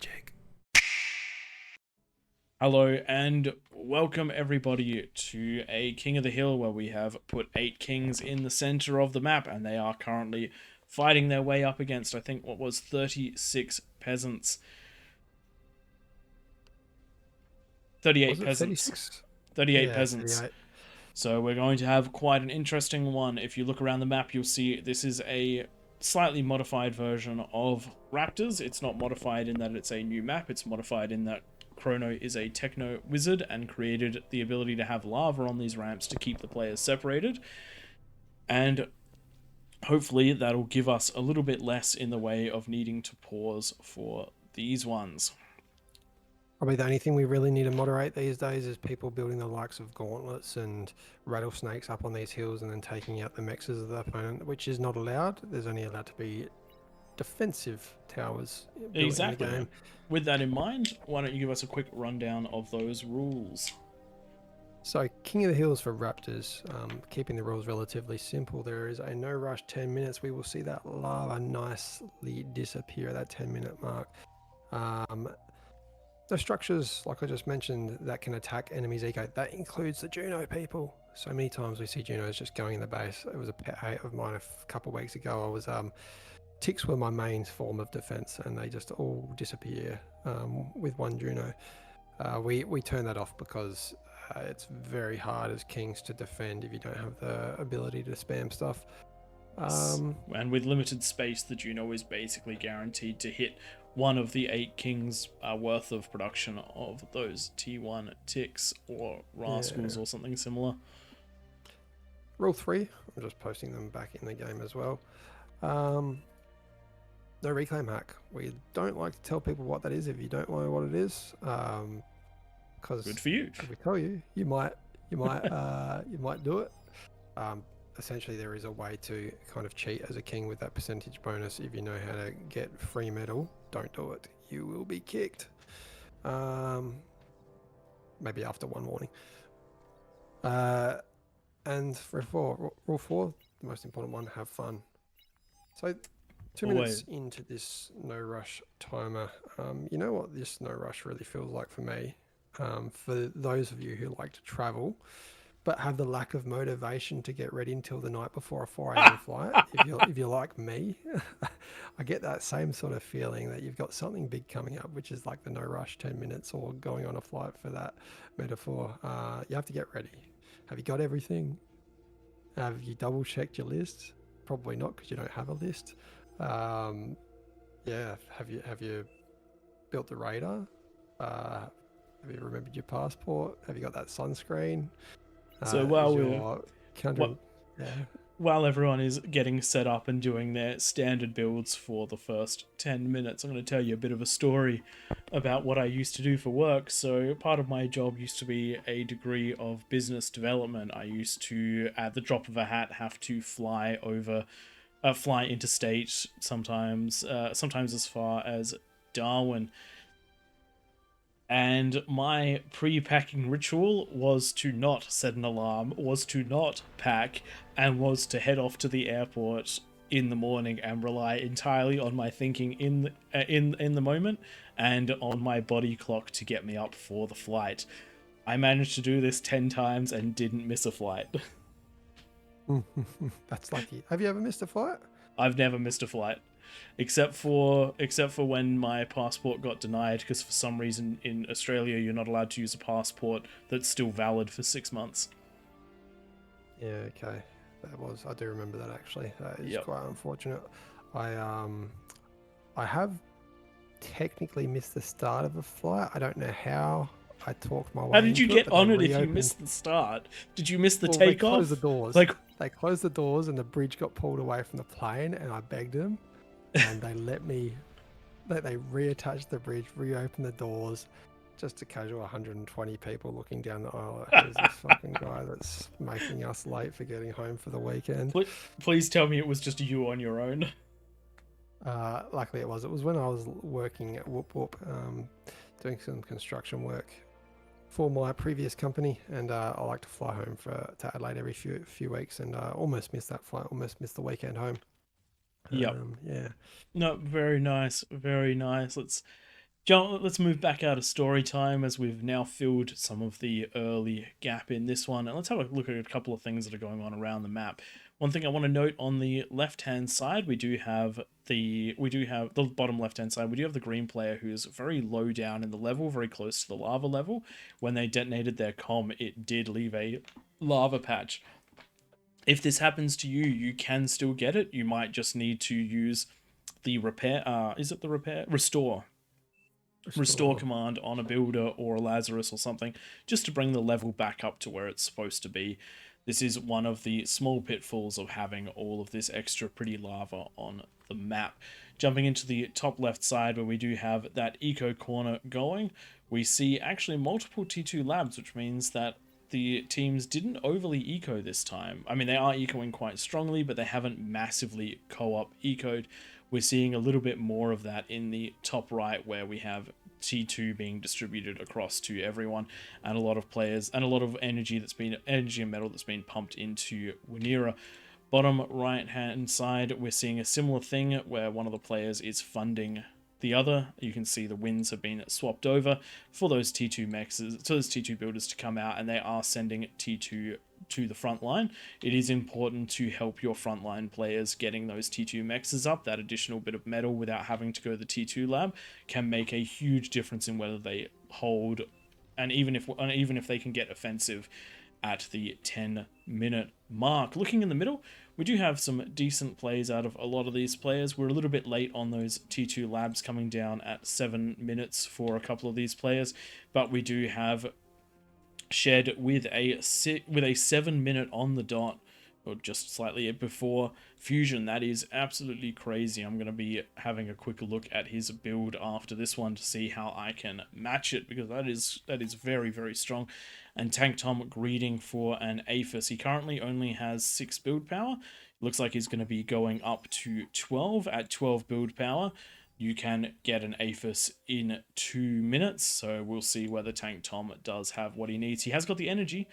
ARNL-logic. Hello and welcome everybody to a King of the Hill where we have put 8 kings in the center of the map and they are currently fighting their way up against, I think, what was 36 peasants. 38 Was it peasants. 36? 38 Yeah, peasants. 38. So we're going to have quite an interesting one. If you look around the map, you'll see this is a slightly modified version of Raptors. It's not modified in that it's a new map, it's modified in that Chrono is a techno wizard and created the ability to have lava on these ramps to keep the players separated. And hopefully that'll give us a little bit less in the way of needing to pause for these ones. Probably the only thing we really need to moderate these days is people building the likes of gauntlets and rattlesnakes up on these hills and then taking out the mexes of the opponent, which is not allowed. There's only allowed to be defensive towers built in the Exactly. game. With that in mind, why don't you give us a quick rundown of those rules? So, King of the Hills for Raptors, keeping the rules relatively simple. There is a no rush 10 minutes. We will see that lava nicely disappear at that 10-minute mark. The structures, like I just mentioned, that can attack enemies' eco, that includes the Juno people. So many times we see Junos just going in the base. It was a pet hate of mine a couple of weeks ago. I was ticks were my main form of defense, and they just all disappear with one Juno. We turn that off because it's very hard as kings to defend if you don't have the ability to spam stuff. And with limited space, the Juno is basically guaranteed to hit one of the 8 kings worth of production of those T1 ticks or rascals or something similar. Rule 3, I'm just posting them back in the game as well. No reclaim hack. We don't like to tell people what that is if you don't know what it is. Because good for you. If we tell you, you might do it. Essentially, there is a way to kind of cheat as a king with that percentage bonus. If you know how to get free metal, don't do it. You will be kicked. Maybe after one warning. And rule 4, the most important one, have fun. So 2 minutes into this no rush timer, you know what this no rush really feels like for me? For those of you who like to travel but have the lack of motivation to get ready until the night before a 4 a.m. flight, if you're like me, I get that same sort of feeling that you've got something big coming up, which is like the no rush 10 minutes or going on a flight for that metaphor. You have to get ready. Have you got everything? Have you double checked your list? Probably not, because you don't have a list. Yeah, have you built the radar? Have you remembered your passport? Have you got that sunscreen? So while everyone is getting set up and doing their standard builds for the first 10 minutes, I'm going to tell you a bit of a story about what I used to do for work. So part of my job used to be a degree of business development. I used to, at the drop of a hat, have to fly interstate, sometimes as far as Darwin. And my pre-packing ritual was to not set an alarm, was to not pack, and was to head off to the airport in the morning and rely entirely on my thinking in the moment and on my body clock to get me up for the flight. I managed to do this 10 times and didn't miss a flight. That's lucky. Have you ever missed a flight? I've never missed a flight. Except for when my passport got denied, because for some reason in Australia you're not allowed to use a passport that's still valid for 6 months. Yeah, okay. I do remember that actually. That is quite unfortunate. I have technically missed the start of a flight. I don't know how I talked my way. How did you get on it if you missed the start? Did you miss the takeoff? They closed the doors. They closed the doors and the bridge got pulled away from the plane, and I begged them, and they they reattached the bridge, reopened the doors. Just a casual 120 people looking down the aisle. Who's this fucking guy that's making us late for getting home for the weekend? Please tell me it was just you on your own. Luckily it was. It was when I was working at Whoop Whoop, doing some construction work for my previous company, and I like to fly home to Adelaide every few weeks, and almost missed that flight, almost missed the weekend home. Yep. Yeah. No, very nice, very nice. John, let's move back out of story time as we've now filled some of the early gap in this one, and let's have a look at a couple of things that are going on around the map. One thing I want to note on the left-hand side, we do have the bottom left-hand side. We do have the green player who is very low down in the level, very close to the lava level. When they detonated their comm, it did leave a lava patch. If this happens to you, you can still get it. You might just need to use the repair. Is it the repair? Restore command on a builder or a Lazarus or something, just to bring the level back up to where it's supposed to be. This is one of the small pitfalls of having all of this extra pretty lava on the map. Jumping into the top left side where we do have that eco corner going, we see actually multiple T2 labs, which means that the teams didn't overly eco this time. I mean, they are ecoing quite strongly, but they haven't massively co-op ecoed. We're seeing a little bit more of that in the top right where we have T2 being distributed across to everyone, and a lot of players and a lot of energy and metal that's been pumped into Winera. Bottom right hand side, we're seeing a similar thing where one of the players is funding the other. You can see the wins have been swapped over for those T2 mexes, so those T2 builders to come out, and they are sending T2 to the front line. It is important to help your frontline players getting those T2 mexes up. That additional bit of metal without having to go to the T2 lab can make a huge difference in whether they hold, and even if they can get offensive at the 10-minute mark. Looking in the middle, we do have some decent plays out of a lot of these players. We're a little bit late on those T2 labs, coming down at 7 minutes for a couple of these players, but we do have Shed with a 7 minute on the dot, or just slightly before fusion. That is absolutely crazy. I'm going to be having a quick look at his build after this one to see how I can match it, because that is very, very strong. And Tank Tom greeting for an APHIS. He currently only has 6 build power. Looks like he's going to be going up to 12. At 12 build power, you can get an APHIS in 2 minutes. So we'll see whether Tank Tom does have what he needs. He has got the energy.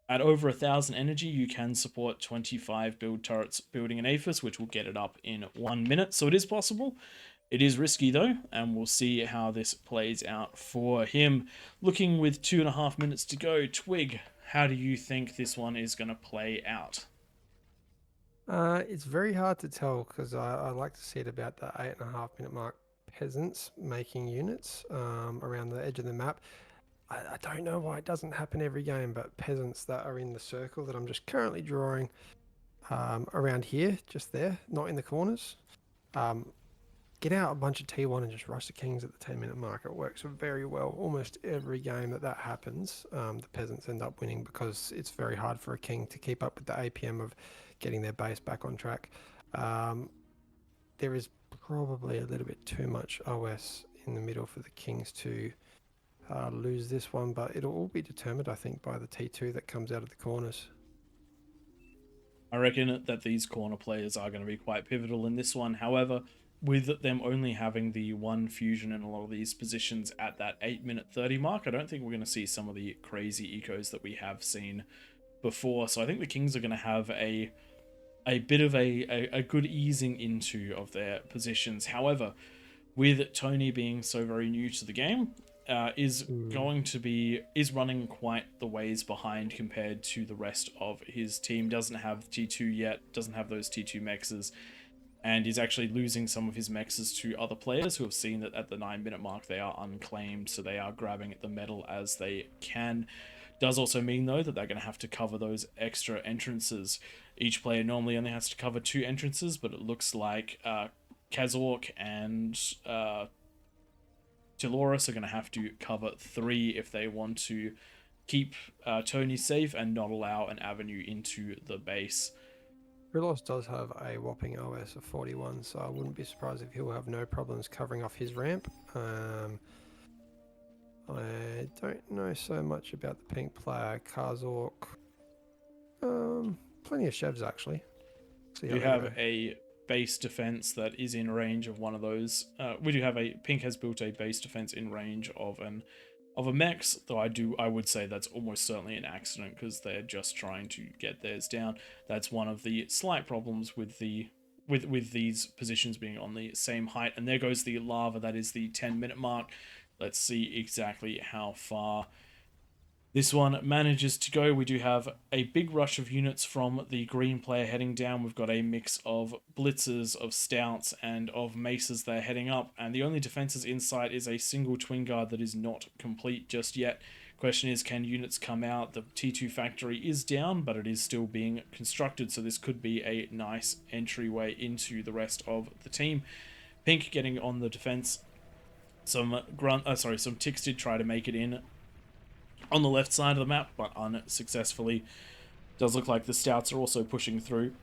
At over 1,000 energy, you can support 25 build turrets building an APHIS, which will get it up in 1 minute. So it is possible. It is risky though, and we'll see how this plays out for him. Looking with 2.5 minutes to go, Twig, how do you think this one is going to play out? It's very hard to tell because I like to see it about the 8.5 minute mark. Peasants making units around the edge of the map. I don't know why it doesn't happen every game, but peasants that are in the circle that I'm just currently drawing around here, just there, not in the corners. Get out a bunch of T1 and just rush the kings at the 10-minute mark. It works very well. Almost every game that happens, the peasants end up winning because it's very hard for a king to keep up with the APM of getting their base back on track. There is probably a little bit too much OS in the middle for the kings to lose this one, but it'll all be determined, I think, by the T2 that comes out of the corners. I reckon that these corner players are going to be quite pivotal in this one. However, with them only having the one fusion in a lot of these positions at that 8-minute 30 mark, I don't think we're going to see some of the crazy ecos that we have seen before. So I think the Kings are going to have a bit of a good easing into of their positions. However, with Tony being so very new to the game, is running quite the ways behind compared to the rest of his team. Doesn't have T2 yet, doesn't have those T2 mexes, and is actually losing some of his mexes to other players who have seen that at the 9-minute mark they are unclaimed, so they are grabbing the metal as they can. Does also mean though that they're going to have to cover those extra entrances. Each player normally only has to cover 2 entrances, but it looks like Kazork and Dolores are going to have to cover 3 if they want to keep Tony safe and not allow an avenue into the base. Rilos does have a whopping OS of 41, so I wouldn't be surprised if he'll have no problems covering off his ramp. I don't know so much about the pink player, Kazork. Plenty of Chevs actually. You have a base defense that is in range of one of those. We do have Pink has built a base defense in range of a Mex, though I would say that's almost certainly an accident because they're just trying to get theirs down. That's one of the slight problems with the with these positions being on the same height. And there goes the lava. That is the 10-minute mark. Let's see exactly how far this one manages to go. We do have a big rush of units from the green player heading down. We've got a mix of blitzers, of stouts, and of maces there heading up. And the only defenses in sight is a single twin guard that is not complete just yet. Question is, can units come out? The T2 factory is down, but it is still being constructed, so this could be a nice entryway into the rest of the team. Pink getting on the defense. Some ticks did try to make it in on the left side of the map, but unsuccessfully. Does look like the stouts are also pushing through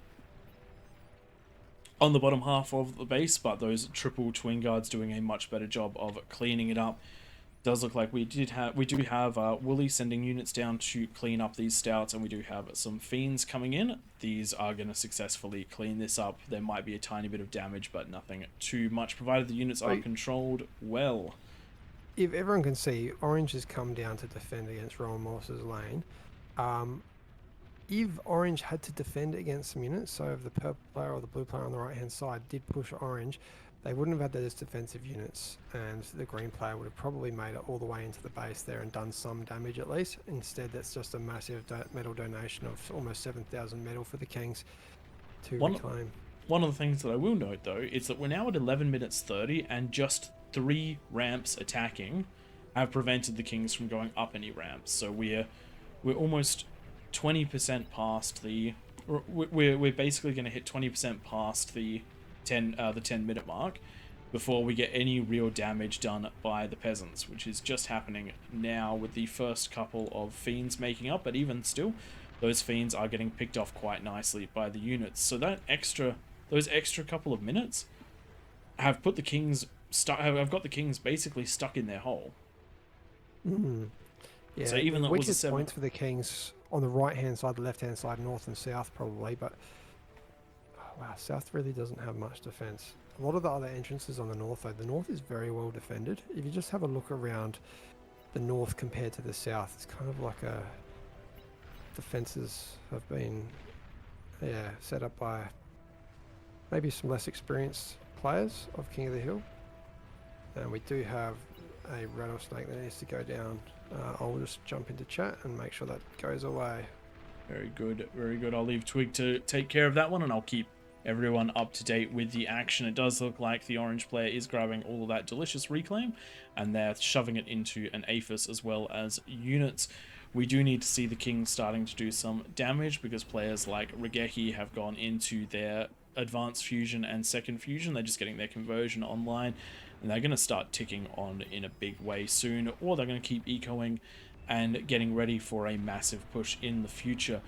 on the bottom half of the base, but those triple twin guards doing a much better job of cleaning it up. Does look like we do have Wooly sending units down to clean up these stouts, and we do have some fiends coming in. These are going to successfully clean this up. There might be a tiny bit of damage, but nothing too much, provided the units are controlled well. If everyone can see, Orange has come down to defend against Rowan Morse's lane. If Orange had to defend against some units, so if the purple player or the blue player on the right-hand side did push Orange, they wouldn't have had those defensive units, and the green player would have probably made it all the way into the base there and done some damage at least. Instead, that's just a massive metal donation of almost 7,000 metal for the Kings to reclaim. One of the things that I will note, though, is that we're now at 11 minutes 30, and just 3 ramps attacking have prevented the Kings from going up any ramps. So we're almost 20% past the... We're basically going to hit 20% past the 10-minute mark before we get any real damage done by the peasants, which is just happening now with the first couple of fiends making up. But even still, those fiends are getting picked off quite nicely by the units. So those extra couple of minutes have put the Kings I've got the Kings basically stuck in their hole. Yeah, so even though it was a 7 points for the Kings on the right-hand side, the left-hand side, north and south probably, but wow, south really doesn't have much defense. A lot of the other entrances on the north, though, the north is very well defended. If you just have a look around the north compared to the south, it's kind of like defenses have been set up by maybe some less experienced players of King of the Hill. And we do have a rattlesnake that needs to go down. I'll just jump into chat and make sure that goes away. Very good, very good. I'll leave Twig to take care of that one, and I'll keep everyone up to date with the action. It does look like the orange player is grabbing all of that delicious reclaim, and they're shoving it into an Aphis as well as units. We do need to see the Kings starting to do some damage, because players like Regeki have gone into their advanced fusion and second fusion. They're just getting their conversion online, and they're going to start ticking on in a big way soon, or they're going to keep ecoing and getting ready for a massive push in the future.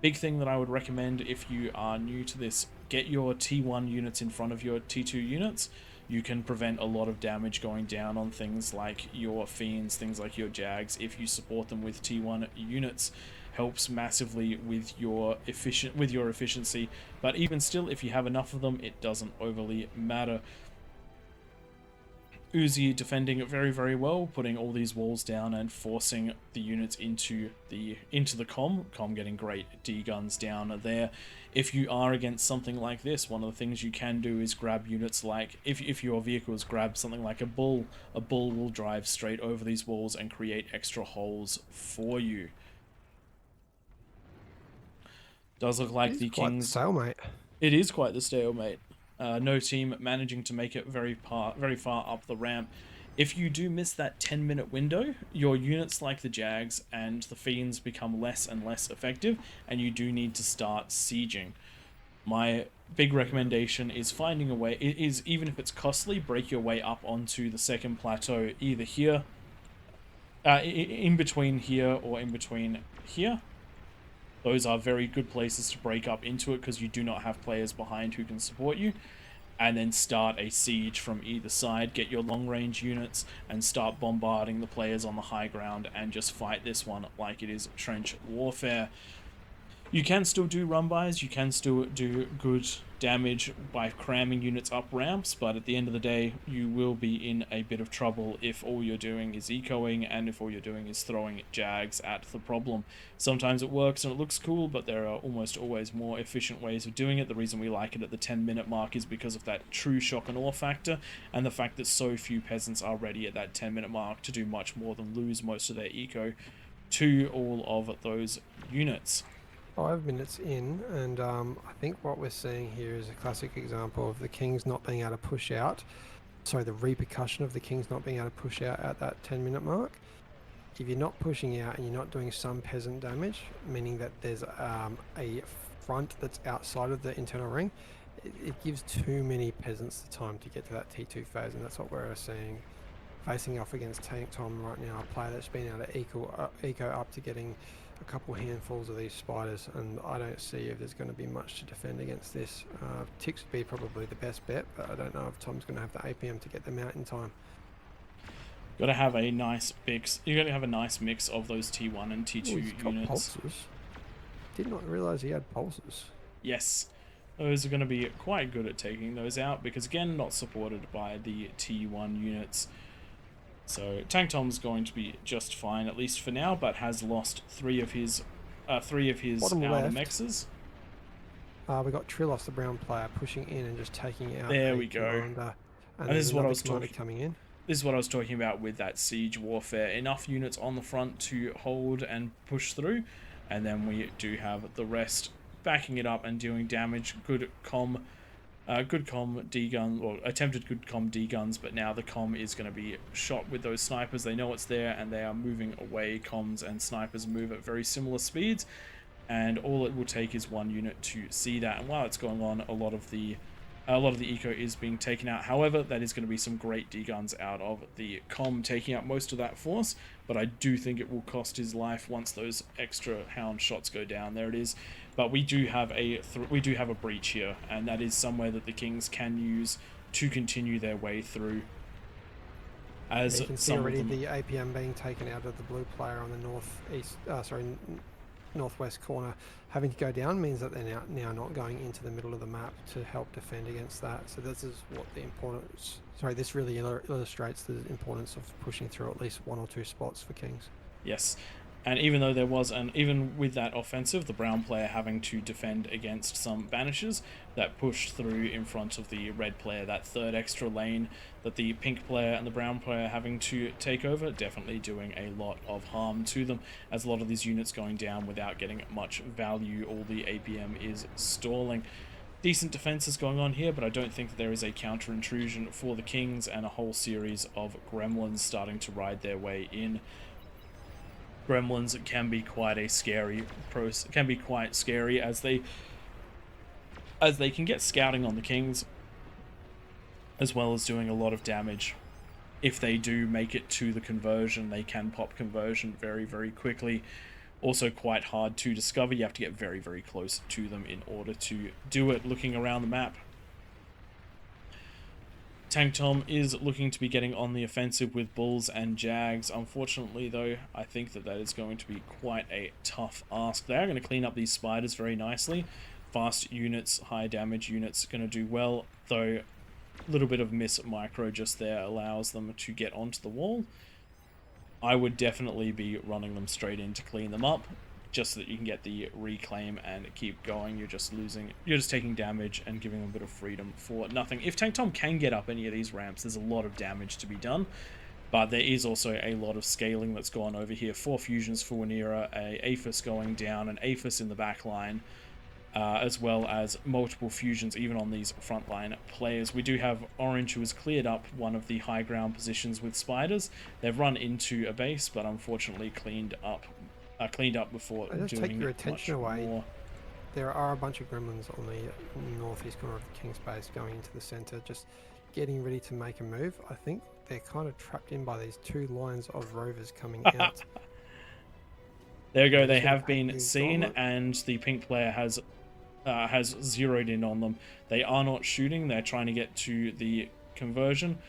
Big thing that I would recommend if you are new to this, get your T1 units in front of your T2 units. You can prevent a lot of damage going down on things like your Fiends, things like your Jags, if you support them with T1 units. Helps massively with your efficiency, but even still, if you have enough of them, it doesn't overly matter. Uzi defending it very, very well, putting all these walls down and forcing the units into the com getting great D-guns down there. If you are against something like this, one of the things you can do is grab units like, if your vehicles grab something like a bull will drive straight over these walls and create extra holes for you. Does look like the Kings... stalemate. It is quite the stalemate. No team managing to make it very far up the ramp. If you do miss that 10-minute window, your units like the Jags and the Fiends become less and less effective, and you do need to start sieging. My big recommendation is finding a way, even if it's costly, break your way up onto the second plateau, either here, in between here or in between here. Those are very good places to break up into it, because you do not have players behind who can support you. And then start a siege from either side, get your long-range units, and start bombarding the players on the high ground, and just fight this one like it is trench warfare. You can still do run-bys, you can still do good damage by cramming units up ramps, but at the end of the day, you will be in a bit of trouble if all you're doing is ecoing and if all you're doing is throwing jags at the problem. Sometimes it works and it looks cool, but there are almost always more efficient ways of doing it. The reason we like it at the 10-minute mark is because of that true shock and awe factor, and the fact that so few peasants are ready at that 10-minute mark to do much more than lose most of their eco to all of those units. 5 minutes in, and I think what we're seeing here is a classic example of the Kings not being able to push out. Sorry, the repercussion of the Kings not being able to push out at that 10-minute mark. If you're not pushing out and you're not doing some peasant damage, meaning that there's a front that's outside of the internal ring, it gives too many peasants the time to get to that T2 phase, and that's what we're seeing facing off against Tank Tom right now, a player that's been able to eco up to getting a couple handfuls of these spiders, and I don't see if there's going to be much to defend against this. Ticks would be probably the best bet, but I don't know if Tom's going to have the APM to get them out in time. Got to have a nice mix. You got to have a nice mix of those T1 and T2 he's got units. Pulses. Did not realise he had pulses. Yes, those are going to be quite good at taking those out because again, not supported by the T1 units. So Tank Tom's going to be just fine, at least for now, but has lost three of his outer mexes. We got Trillos, the brown player, pushing in and just taking out. There we go. And this is what I was coming in. This is what I was talking about with that siege warfare. Enough units on the front to hold and push through, and then we do have the rest backing it up and doing damage. Good comm D gun, or attempted good comm D guns, but now the comm is going to be shot with those snipers. They know it's there and they are moving away. Comms and snipers move at very similar speeds, and all it will take is one unit to see that. And while it's going on, a lot of the eco is being taken out. However, that is going to be some great D guns out of the comm taking out most of that force, but I do think it will cost his life once those extra hound shots go down. There it is. But we do have a breach here, and that is somewhere that the Kings can use to continue their way through. As you can see already the APM being taken out of the blue player on the northwest corner. Having to go down means that they're now not going into the middle of the map to help defend against that. So this is what the importance. Sorry, this really illustrates the importance of pushing through at least one or two spots for Kings. Yes. And even though there was even with that offensive, the brown player having to defend against some banishes that pushed through in front of the red player, that third extra lane that the pink player and the brown player having to take over, definitely doing a lot of harm to them, as a lot of these units going down without getting much value. All the APM is stalling. Decent defense is going on here, but I don't think that there is a counter intrusion for the Kings, and a whole series of gremlins starting to ride their way in. Gremlins can be quite a scary as they can get scouting on the Kings, as well as doing a lot of damage. If they do make it to the conversion, they can pop conversion very, very quickly. Also quite hard to discover. You have to get very, very close to them in order to do it. Looking around the map, Tank Tom is looking to be getting on the offensive with Bulls and Jags. Unfortunately, though, I think that is going to be quite a tough ask. They are going to clean up these spiders very nicely. Fast units, high damage units going to do well, though a little bit of miss micro just there allows them to get onto the wall. I would definitely be running them straight in to clean them up, just so that you can get the reclaim and keep going. You're just taking damage and giving them a bit of freedom for nothing. If Tank Tom can get up any of these ramps, there's a lot of damage to be done, but there is also a lot of scaling that's gone over here. 4 fusions for Wanira, a Aphis going down, an Aphis in the back line, as well as multiple fusions even on these frontline players. We do have Orange, who has cleared up one of the high ground positions with spiders. They've run into a base, but unfortunately cleaned up before doing just take your attention away. More. There are a bunch of gremlins on the northeast corner of the King's base going into the center, just getting ready to make a move. I think they're kind of trapped in by these 2 lines of rovers coming out. There we go. They have been seen, and the pink player has zeroed in on them. They are not shooting. They're trying to get to the conversion.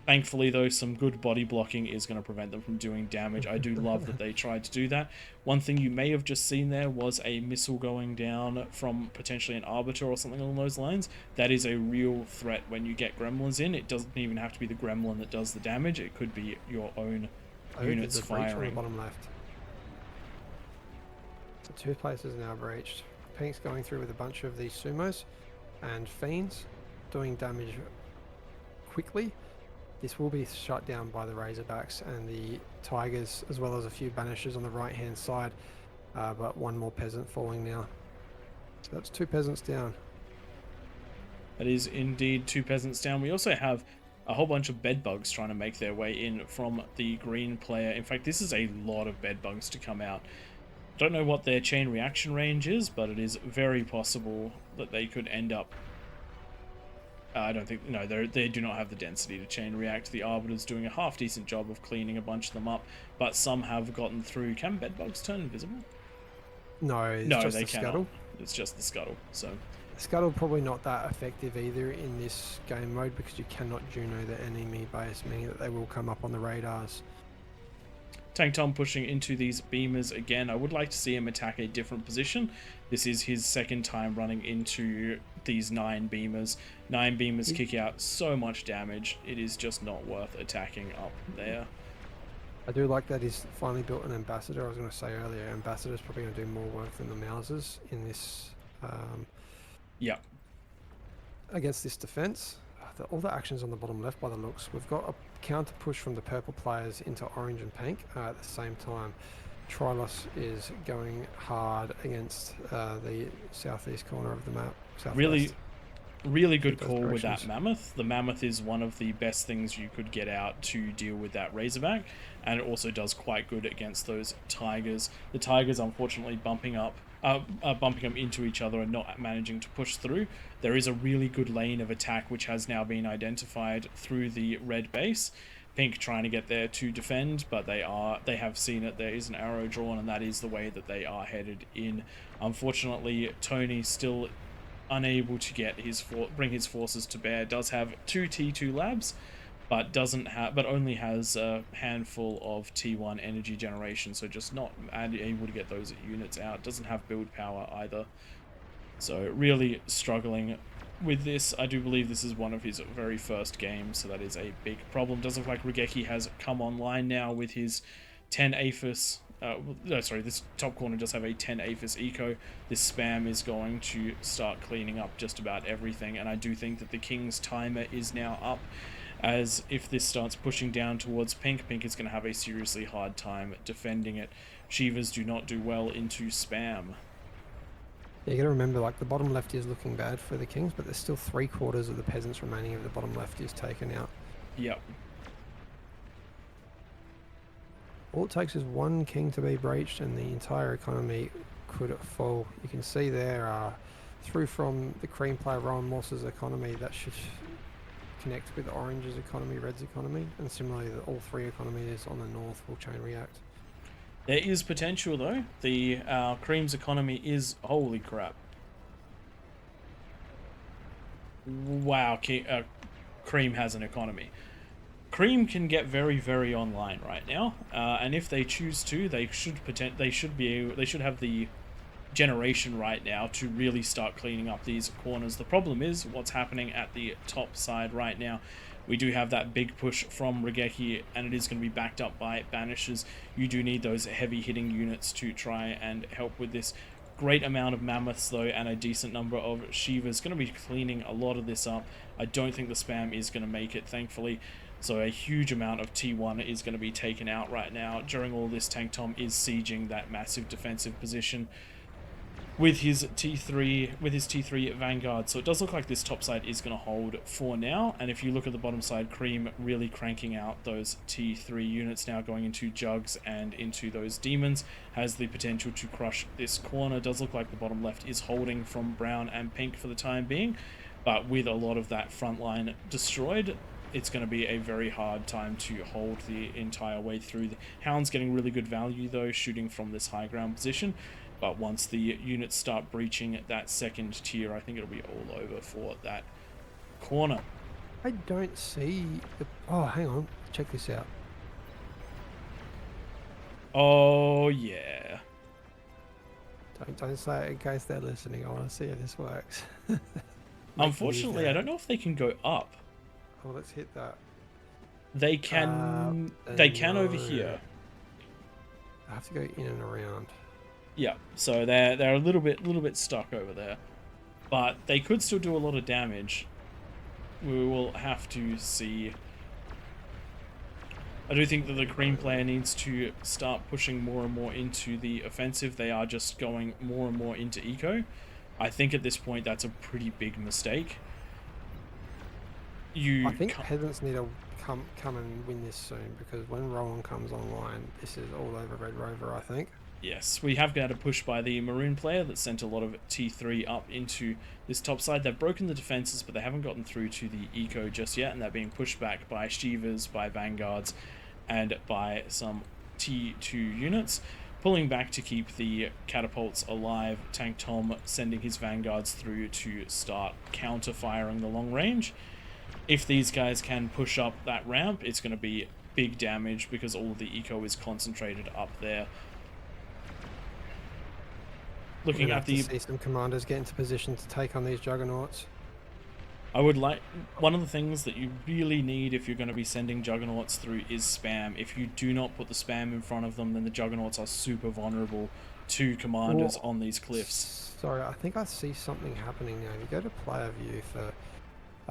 Thankfully, though, some good body blocking is going to prevent them from doing damage. I do love that they tried to do that. One thing you may have just seen there was a missile going down from potentially an Arbiter or something along those lines. That is a real threat when you get gremlins in. It doesn't even have to be the gremlin that does the damage. It could be your own units firing. On the bottom left. So 2 places now breached. Pink's going through with a bunch of these sumos and fiends doing damage quickly. This will be shut down by the Razorbacks and the Tigers, as well as a few Banishers on the right hand side, but 1 more peasant falling now. So that's 2 peasants down. That is indeed 2 peasants down. We also have a whole bunch of bedbugs trying to make their way in from the green player. In fact, this is a lot of bedbugs to come out. Don't know what their chain reaction range is, but it is very possible that they could end up... I don't think... No, they do not have the density to chain react. The Arbiter's doing a half-decent job of cleaning a bunch of them up, but some have gotten through. Can bedbugs turn invisible? No, it's just they the scuttle. It's just the scuttle, so... Scuttle probably not that effective either in this game mode because you cannot Juno the enemy base, meaning that they will come up on the radars. Tank Tom pushing into these beamers again. I would like to see him attack a different position. This is his 2nd time running into these 9 beamers. 9 beamers kick out so much damage. It is just not worth attacking up there. I do like that he's finally built an Ambassador. I was going to say earlier, Ambassador's probably going to do more work than the Mousers in this... against this defense. All the actions on the bottom left by the looks. We've got a counter push from the purple players into orange and pink at the same time. Trilos is going hard against the southeast corner of the map. Really good call with that Mammoth. The Mammoth is one of the best things you could get out to deal with that Razorback, and it also does quite good against those Tigers. The Tigers unfortunately bumping them into each other and not managing to push through. There is a really good lane of attack which has now been identified through the red base. Pink trying to get there to defend, but they have seen it. There is an arrow drawn, and that is the way that they are headed in. Unfortunately, Tony still unable to get bring his forces to bear. Does have 2 T2 labs, but only has a handful of T1 energy generation, so just not able to get those units out. Doesn't have build power either, so really struggling with this. I do believe this is one of his very first games, so that is a big problem. Doesn't look like Regeki has come online now with his 10 APHIS. This top corner does have a 10 APHIS eco. This spam is going to start cleaning up just about everything, and I do think that the King's timer is now up, as if this starts pushing down towards Pink is going to have a seriously hard time defending it. Shivas do not do well into spam. Yeah, you got to remember, like, the bottom left is looking bad for the Kings, but there's still 3/4 of the peasants remaining of the bottom left is taken out. Yep. All it takes is 1 king to be breached and the entire economy could fall. You can see there, through from the cream player Rowan Morse's economy, that should connect with orange's economy, red's economy, and similarly all 3 economies on the north will chain react. There is potential though. The cream's economy is... Holy crap. Wow, cream has an economy. Cream can get very, very online right now, and if they choose to, they should have the generation right now to really start cleaning up these corners. The problem is what's happening at the top side right now. We do have that big push from Regeki, and it is going to be backed up by Banishers. You do need those heavy hitting units to try and help with this. Great amount of Mammoths though, and a decent number of Shivas. Going to be cleaning a lot of this up. I don't think the spam is going to make it, thankfully. So a huge amount of T1 is going to be taken out right now. During all this, Tank Tom is sieging that massive defensive position with his T3 Vanguard. So it does look like this top side is going to hold for now. And if you look at the bottom side, Cream really cranking out those T3 units now, going into Jugs and into those Demons, has the potential to crush this corner. Does look like the bottom left is holding from Brown and Pink for the time being, but with a lot of that front line destroyed, it's going to be a very hard time to hold the entire way through. The Hound's getting really good value though, shooting from this high ground position, but once the units start breaching that second tier, I think it'll be all over for that corner. I don't see the... Oh, hang on. Check this out. Oh, yeah. Don't say it in case they're listening. I want to see how this works. Unfortunately, I don't know if they can go up. Oh, let's hit that. They can. They can over here. I have to go in and around. Yeah, so they're a little bit stuck over there, but they could still do a lot of damage. We will have to see. I do think that the green player needs to start pushing more and more into the offensive. They are just going more and more into eco. I think at this point that's a pretty big mistake. I think peasants need to come and win this soon, because when Rowan comes online, this is all over Red Rover, I think. Yes, we have got a push by the Maroon player that sent a lot of T3 up into this top side. They've broken the defenses, but they haven't gotten through to the eco just yet, and they're being pushed back by Shivas, by Vanguards, and by some T2 units. Pulling back to keep the catapults alive, Tank Tom sending his Vanguards through to start counter-firing the long range. If these guys can push up that ramp, it's going to be big damage because all of the eco is concentrated up there. Looking at the... see some commanders get into position to take on these Juggernauts. I would like... One of the things that you really need if you're going to be sending Juggernauts through is spam. If you do not put the spam in front of them, then the Juggernauts are super vulnerable to commanders on these cliffs. Sorry, I think I see something happening now. If you go to player view for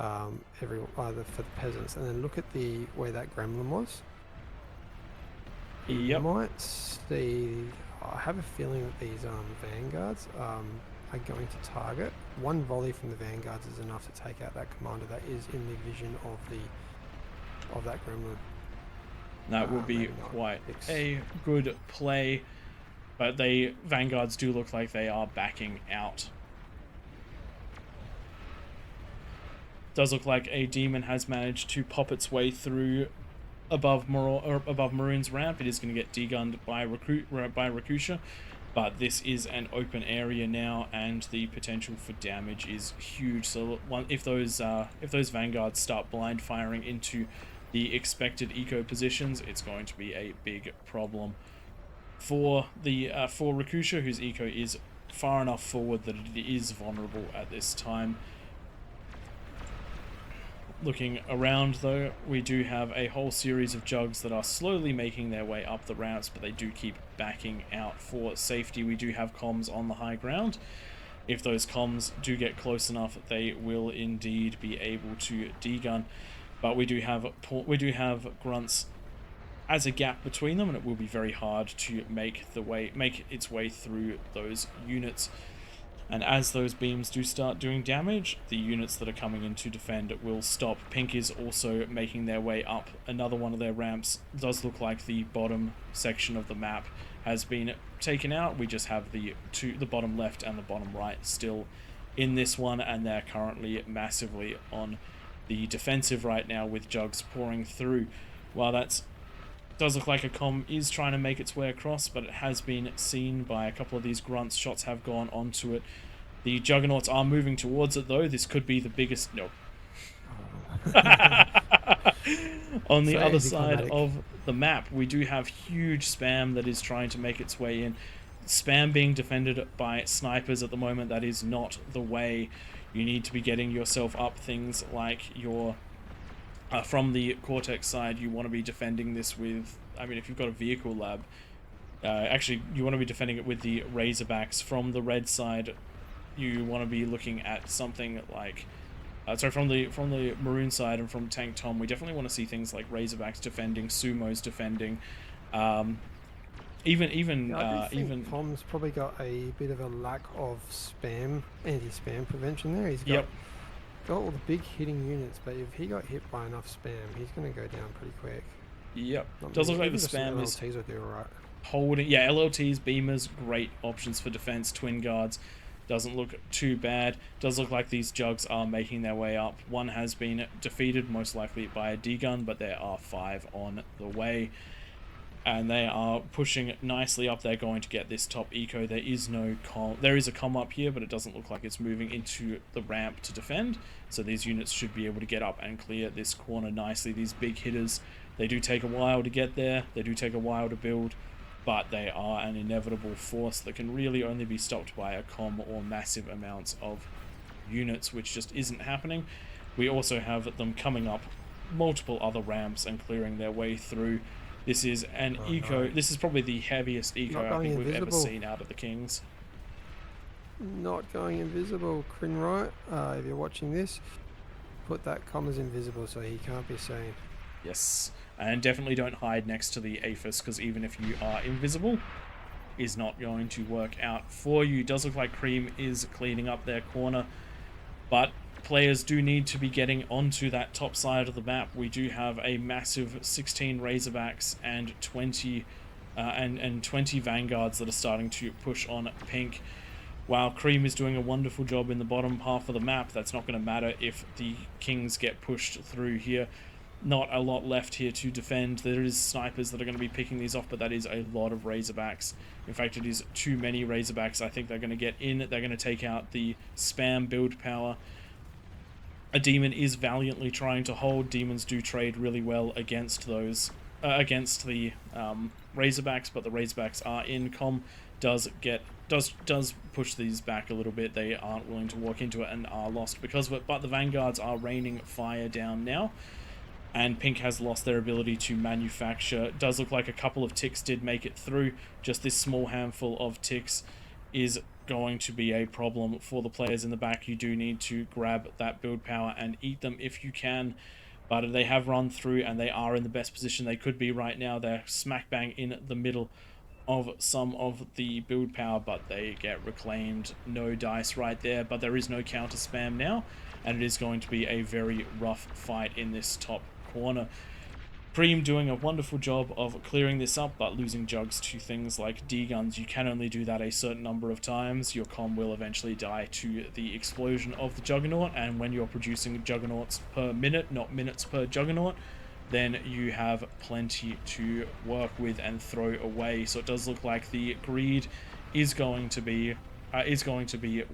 either for the peasants, and then look at the where that gremlin was. Yep. You might see... I have a feeling that these Vanguards are going to target. One volley from the Vanguards is enough to take out that commander that is in the vision of that gremlin. That would be quite a good play, but Vanguards do look like they are backing out. Does look like a demon has managed to pop its way through above Maroon's ramp. It is going to get degunned by Rakusha, but this is an open area now, and the potential for damage is huge. So if those Vanguards start blind firing into the expected eco positions, it's going to be a big problem for Rakusha, whose eco is far enough forward that it is vulnerable at this time. Looking around though, we do have a whole series of jugs that are slowly making their way up the ramps, but they do keep backing out for safety. We do have comms on the high ground. If those comms do get close enough, they will indeed be able to degun. But we do have grunts as a gap between them, and it will be very hard to make its way through those units. And as those beams do start doing damage, the units that are coming in to defend will stop. Pink is also making their way up another one of their ramps. It does look like the bottom section of the map has been taken out. We just have the bottom left and the bottom right still in this one, and they're currently massively on the defensive right now with jugs pouring through. While that does look like a comm is trying to make its way across, but it has been seen by a couple of these grunts. Shots have gone onto it. The Juggernauts are moving towards it though. This could be the biggest... No. On the other side of the map, we do have huge spam that is trying to make its way in. Spam being defended by snipers at the moment, that is not the way. You need to be getting yourself up things like your... from the Cortex side, you want to be defending this with... I mean, if you've got a vehicle lab... actually, you want to be defending it with the Razorbacks. From the red side, you want to be looking at something like... from the Maroon side and from Tank Tom, we definitely want to see things like Razorbacks defending, Sumos defending... Even Tom's probably got a bit of a lack of anti-spam prevention there. He's got all the big hitting units, but if he got hit by enough spam, he's going to go down pretty quick. Yep. Does look like the spam is LLTs will do all right. Holding. Yeah, LLTs, beamers, great options for defense. Twin guards doesn't look too bad. Does look like these jugs are making their way up. One has been defeated, most likely by a degun, but there are 5 on the way. and they are pushing nicely up. They're going to get this top eco. There is no there is a comm up here, but it doesn't look like it's moving into the ramp to defend. So these units should be able to get up and clear this corner nicely. These big hitters, they do take a while to get there. They do take a while to build, but they are an inevitable force that can really only be stopped by a comm or massive amounts of units, which just isn't happening. We also have them coming up multiple other ramps and clearing their way through. This is an eco. No. This is probably the heaviest eco I think we've ever seen out of the Kings. Not going invisible, Crinright. If you're watching this, put that comm as invisible so he can't be seen. Yes, and definitely don't hide next to the APHIS, because even if you are invisible, is not going to work out for you. Does look like Cream is cleaning up their corner, but players do need to be getting onto that top side of the map. We do have a massive 16 Razorbacks and 20 Vanguards that are starting to push on Pink. While Cream is doing a wonderful job in the bottom half of the map, that's not going to matter if the Kings get pushed through here. Not a lot left here to defend. There is snipers that are going to be picking these off, but that is a lot of Razorbacks. In fact, it is too many Razorbacks. I think they're going to get in. They're going to take out the spam build power. A demon is valiantly trying to hold. Demons do trade really well against those, against the Razorbacks, but the Razorbacks are in. Com does push these back a little bit. They aren't willing to walk into it and are lost because of it. But the Vanguards are raining fire down now, and Pink has lost their ability to manufacture. It does look like a couple of ticks did make it through. Just this small handful of ticks is going to be a problem for the players in the back. You do need to grab that build power and eat them if you can, but they have run through and they are in the best position they could be right now. They're smack bang in the middle of some of the build power, but they get reclaimed. No dice right there, but there is no counter spam now, and it is going to be a very rough fight in this top corner. Cream doing a wonderful job of clearing this up, but losing jugs to things like D-guns. You can only do that a certain number of times. Your comm will eventually die to the explosion of the Juggernaut, and when you're producing Juggernauts per minute, not minutes per Juggernaut, then you have plenty to work with and throw away. So it does look like the greed is going to be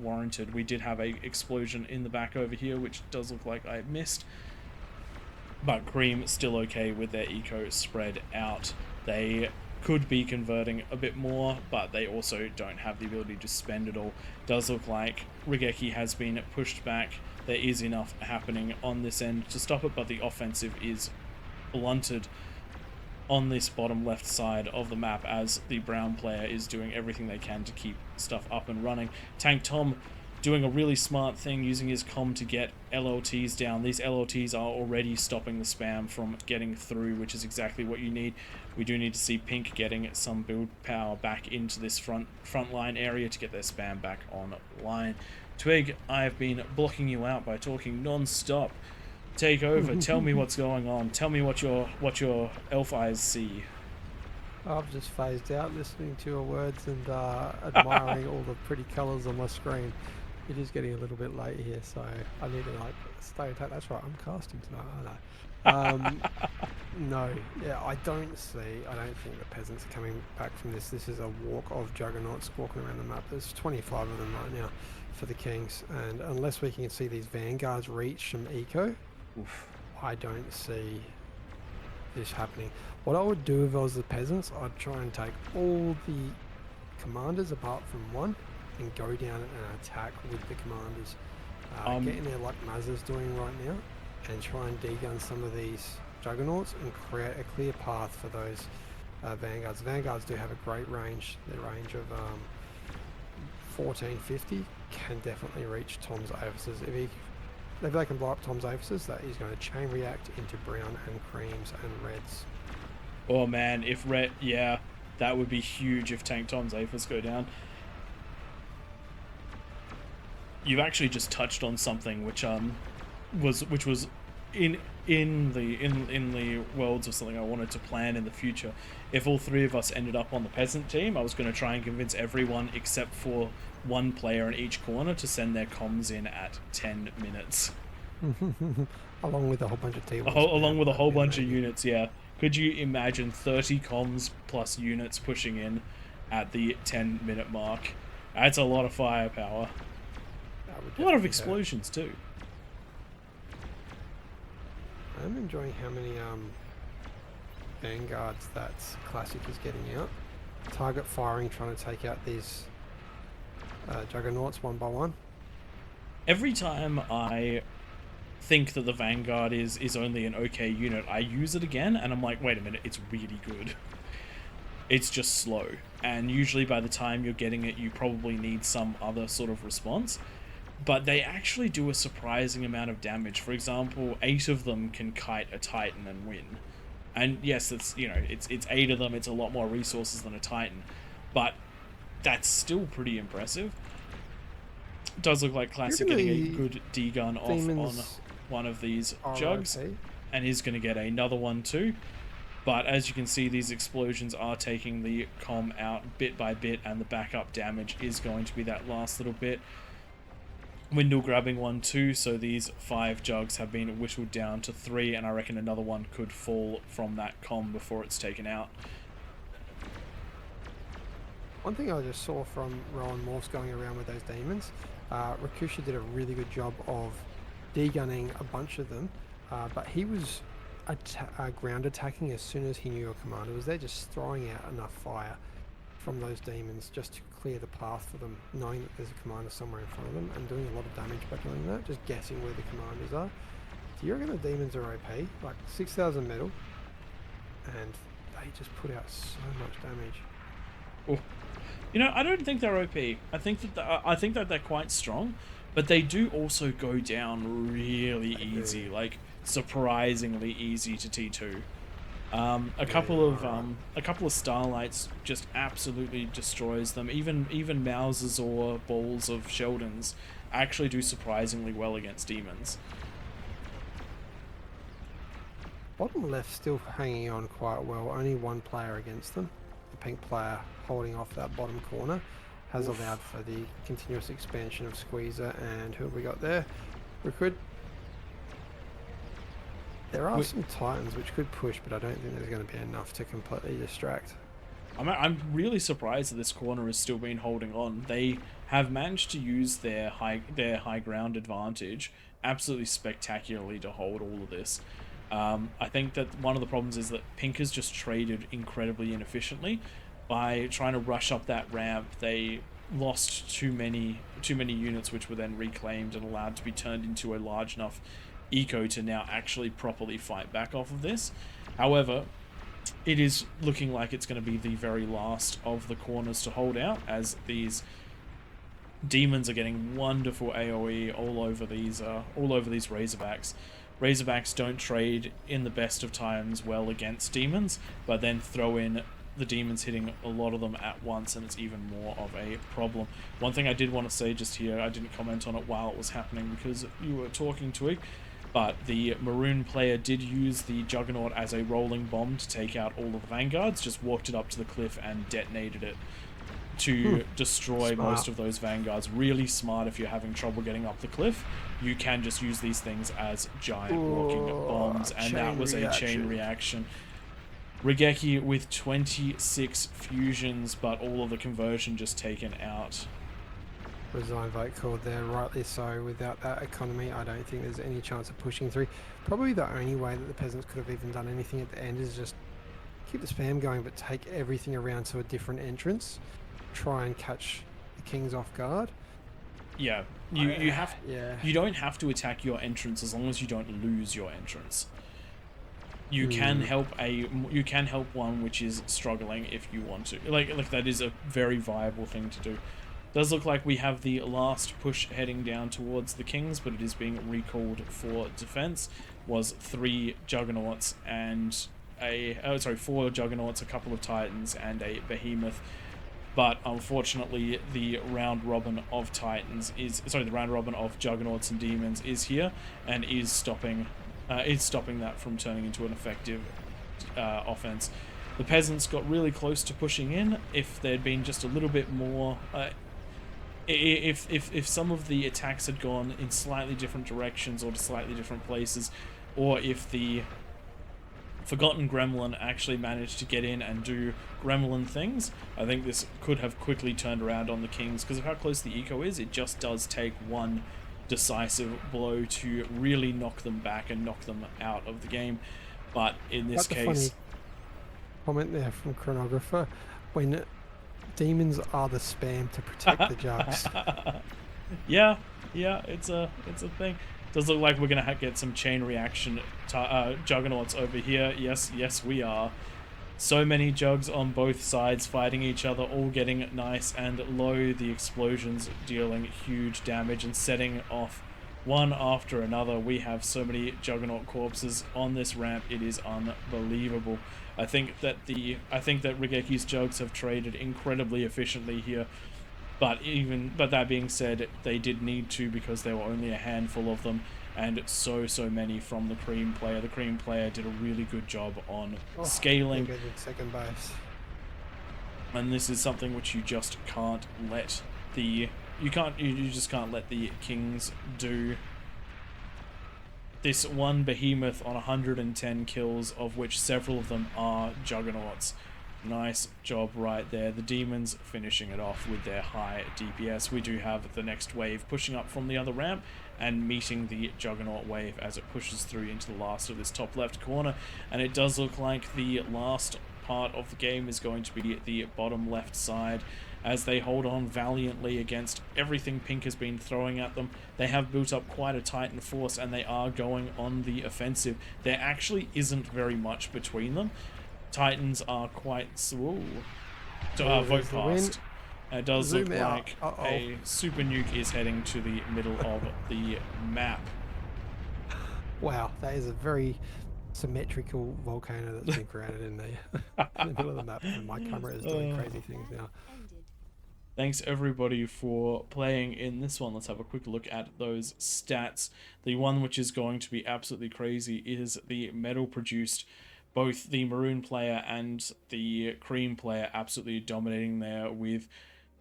warranted. We did have a explosion in the back over here, which does look like I missed. But Cream still okay with their eco spread out. They could be converting a bit more, but they also don't have the ability to spend it all. Does look like Raigeki has been pushed back. There is enough happening on this end to stop it, but the offensive is blunted on this bottom left side of the map as the brown player is doing everything they can to keep stuff up and running. Tank Tom doing a really smart thing, using his comm to get LLTs down. These LLTs are already stopping the spam from getting through, which is exactly what you need. We do need to see Pink getting some build power back into this front line area to get their spam back online. Twig, I have been blocking you out by talking non-stop. Take over. Tell me what's going on. Tell me what your elf eyes see. I've just phased out listening to your words and admiring all the pretty colours on my screen. It is getting a little bit late here, so I need to stay tight. That's right, I'm casting tonight, aren't I? No, yeah, I don't think the peasants are coming back from this. This is a walk of Juggernauts walking around the map. There's 25 of them right now for the Kings, and unless we can see these Vanguards reach some eco, I don't see this happening. What I would do if I was the peasants, I'd try and take all the commanders apart from one and go down and attack with the commanders. Get in there like Mazza's doing right now and try and degun some of these Juggernauts and create a clear path for those Vanguards. Vanguards do have a great range. Their range of 1450 can definitely reach Tom's Aphises. If they can blow up Tom's Aphises, that is going to chain react into brown and creams and reds. Oh man, if red, yeah, that would be huge if Tank Tom's Aphis go down. You've actually just touched on something which was in the worlds of something I wanted to plan in the future. If all three of us ended up on the peasant team, I was going to try and convince everyone except for one player in each corner to send their comms in at 10 minutes. Along with a whole bunch of T-Wolves. Along with a whole bunch of units, yeah. Could you imagine 30 comms plus units pushing in at the 10-minute mark? That's a lot of firepower. A lot of explosions too. I'm enjoying how many vanguards that Classic is getting out. Target firing, trying to take out these Juggernauts one by one. Every time I think that the Vanguard is only an okay unit, I use it again and I'm like, wait a minute, it's really good. It's just slow, and usually by the time you're getting it, you probably need some other sort of response. But they actually do a surprising amount of damage. For example, 8 of them can kite a Titan and win. And yes, it's, you know, it's 8 of them, it's a lot more resources than a Titan, but that's still pretty impressive. It does look like Classic getting a good D-gun off on one of these jugs, and he's going to get another one too. But as you can see, these explosions are taking the comm out bit by bit, and the backup damage is going to be that last little bit. Windle grabbing one too, so these 5 jugs have been whittled down to 3, and I reckon another one could fall from that comm before it's taken out. One thing I just saw from Rowan Morse going around with those demons, Rakusha did a really good job of degunning a bunch of them, but he was ground attacking as soon as he knew your commander was there, just throwing out enough fire from those demons just to clear the path for them, knowing that there's a commander somewhere in front of them, and doing a lot of damage by doing that, just guessing where the commanders are. Do you reckon the demons are OP? Like 6,000 metal, and they just put out so much damage. Oh. You know, I don't think they're OP. I think that they're quite strong, but they do also go down really easy, like surprisingly easy to T2. A couple of Starlights just absolutely destroys them. Even Mouses or balls of Sheldons actually do surprisingly well against demons. Bottom left still hanging on quite well. Only one player against them. The pink player holding off that bottom corner has allowed for the continuous expansion of Squeezer. And who have we got there? There are some Titans which could push, but I don't think there's going to be enough to completely distract. I'm really surprised that this corner has still been holding on. They have managed to use their high ground advantage absolutely spectacularly to hold all of this. I think that one of the problems is that Pink has just traded incredibly inefficiently. By trying to rush up that ramp, they lost too many units, which were then reclaimed and allowed to be turned into a large enough eco to now actually properly fight back off of this. However, it is looking like it's going to be the very last of the corners to hold out, as these demons are getting wonderful AoE all over these Razorbacks. Razorbacks don't trade in the best of times well against demons, but then throw in the demons hitting a lot of them at once, and it's even more of a problem. One thing I did want to say just here, I didn't comment on it while it was happening because you were talking, Twig, but the Maroon player did use the Juggernaut as a rolling bomb to take out all of the Vanguards, just walked it up to the cliff and detonated it to destroy most of those Vanguards. Really smart if you're having trouble getting up the cliff. You can just use these things as giant walking bombs, and that was a chain reaction. Regeki with 26 fusions, but all of the conversion just taken out. Resign vote called there, rightly so. Without that economy, I don't think there's any chance of pushing through. Probably the only way that the peasants could have even done anything at the end is just keep the spam going, but take everything around to a different entrance. Try and catch the kings off guard. Yeah, you don't have to attack your entrance as long as you don't lose your entrance. You can help one which is struggling if you want to. Like that is a very viable thing to do. Does look like we have the last push heading down towards the kings, but it is being recalled for defense. Was 3 Juggernauts and 4 Juggernauts, a couple of Titans, and a Behemoth. But unfortunately, the round robin of Juggernauts and Demons is here and is stopping that from turning into an effective offense. The peasants got really close to pushing in. If there'd been just a little bit more, if some of the attacks had gone in slightly different directions or to slightly different places, or if the Forgotten Gremlin actually managed to get in and do Gremlin things, I think this could have quickly turned around on the Kings because of how close the eco is. It just does take one decisive blow to really knock them back and knock them out of the game. But in this Quite the case, funny comment there from Chronographer, when demons are the spam to protect the jugs. yeah, it's a thing. Does look like we're gonna get some chain reaction Juggernauts over here. Yes, we are. So many jugs on both sides fighting each other, all getting nice and low. The explosions dealing huge damage and setting off one after another. We have so many Juggernaut corpses on this ramp. It is unbelievable. I think that Rageki's jugs have traded incredibly efficiently here. But that being said, they did need to because there were only a handful of them, and so many from the Cream player. The Cream player did a really good job on scaling. Second base. And this is something which you just can't let the you just can't let the Kings do. This one behemoth on 110 kills, of which several of them are Juggernauts. Nice job right there. The demons finishing it off with their high DPS. We do have the next wave pushing up from the other ramp and meeting the Juggernaut wave as it pushes through into the last of this top left corner. And it does look like the last part of the game is going to be the bottom left side as they hold on valiantly against everything Pink has been throwing at them. They have built up quite a Titan force and they are going on the offensive. There actually isn't very much between them. Titans are quite vote past. It does look like a super nuke is heading to the middle of the map. Wow, that is a very symmetrical volcano that's been created in the middle of the map, and my camera is doing crazy things now. Thanks everybody for playing in this one. Let's have a quick look at those stats. The one which is going to be absolutely crazy is the metal produced. Both the Maroon player and the Cream player absolutely dominating there with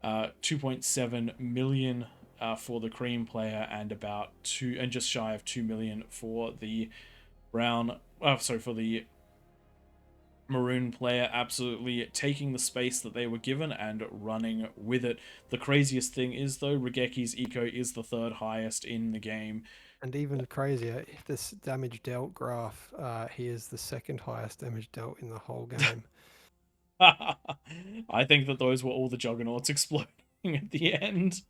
2.7 million for the Cream player and about just shy of 2 million for the for the Maroon player, absolutely taking the space that they were given and running with it. The craziest thing is though, Rageki's eco is the third highest in the game. And even crazier, if this damage dealt graph, he is the second highest damage dealt in the whole game. I think that those were all the Juggernauts exploding at the end.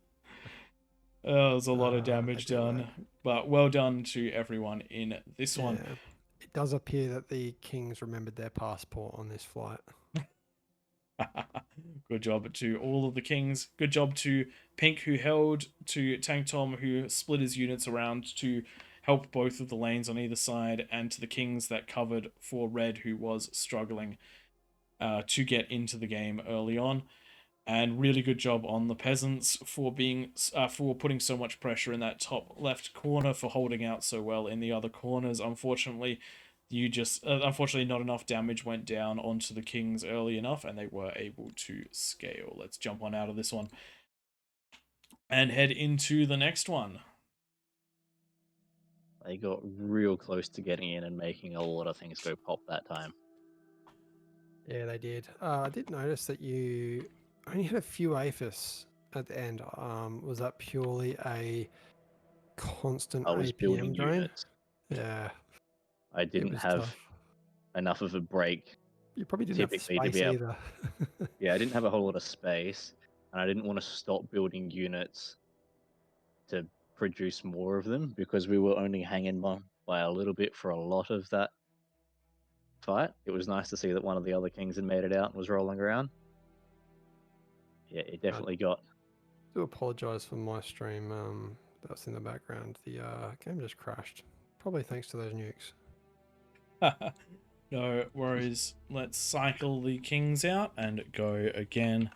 There's a lot of damage done, but well done to everyone in this one. It does appear that the Kings remembered their passport on this flight. Good job to all of the Kings. Good job to Pink, who held, to Tank Tom, who split his units around to help both of the lanes on either side, and to the Kings that covered for Red, who was struggling to get into the game early on. And really good job on the Peasants for putting so much pressure in that top left corner, for holding out so well in the other corners. Unfortunately, unfortunately not enough damage went down onto the Kings early enough, and they were able to scale. Let's jump on out of this one and head into the next one. They got real close to getting in and making a lot of things go pop that time. Yeah, they did. I did notice that you only had a few APHIS at the end. Was that purely a constant I was APM building drain? units. Yeah. I didn't have tough. enough of a break. You probably didn't have space either. Yeah, I didn't have a whole lot of space, and I didn't want to stop building units to produce more of them because we were only hanging by a little bit for a lot of that fight. It was nice to see that one of the other Kings had made it out and was rolling around. Yeah, it definitely got. I do apologize for my stream that's in the background. The game just crashed. Probably thanks to those nukes. No worries. Let's cycle the Kings out and go again.